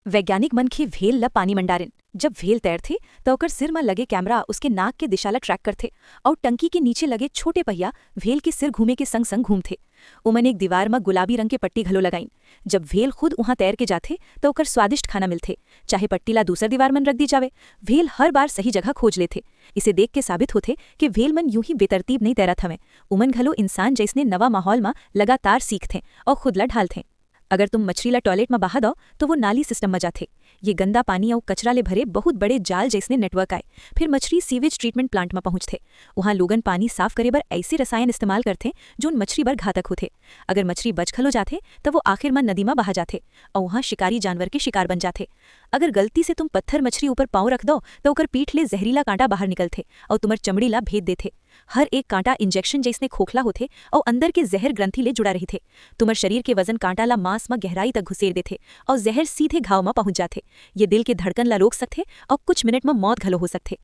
वैज्ञानिक मन के भेल ला पानी मंडारिन। जब भेल तैर थे तो ओकर सिर में लगे कैमरा उसके नाक के दिशा ला ट्रैक करथे और टंकी के नीचे लगे छोटे पहिया भेल के सिर घूमे के संग संग घूमथे। उमन एक दीवार में गुलाबी रंग के पट्टी घलो लगाइन। जब भेल खुद वहां तैर के जाथे तो ओकर स्वादिष्ट खाना मिलथे, चाहे पट्टी ला दूसर दीवार मन रख दी जावे, भेल हर बार सही जगह खोज लेथे। इसे देख के साबित होथे कि भेल मन यूं ही बेतरतीब नहीं तैरत हवे, उमन घलो इंसान जैसने नवा माहौल में लगातार सीखथे और खुद ला ढालथे। अगर तुम मछली ला टॉयलेट में बहा दो तो वो नाली सिस्टम में जाथे। ये गंदा पानी और कचरा ले भरे बहुत बड़े जाल जैसने नेटवर्क आए, फिर मछली सीवेज ट्रीटमेंट प्लांट में पहुंचथे। वहां लोगन पानी साफ करे बर ऐसे रसायन इस्तेमाल करथे जो मछली बर घातक होथे। अगर मछली बच खलो जाथे तो वो आखिर में नदी में बहा जाथे और वहां शिकारी जानवर के शिकार बन जाथे। अगर गलती से तुम पत्थर मछली ऊपर पाँव रख दो तो ओकर पीठ ले जहरीला कांटा बाहर निकलथे और तुम्हार चमड़ी ला भेद देथे। हर एक कांटा इंजेक्शन जैसने खोखला होथे और अंदर के जहर ग्रंथि ले जुड़ा रही थे। तुम्हार शरीर के वजन कांटा ला मांस में गहराई तक घुसेर देथे और जहर सीधे घाव में पहुंच जाथे। ये दिल के धड़कन ला रोक सकथे और कुछ मिनट में मौत घलो हो सकथे।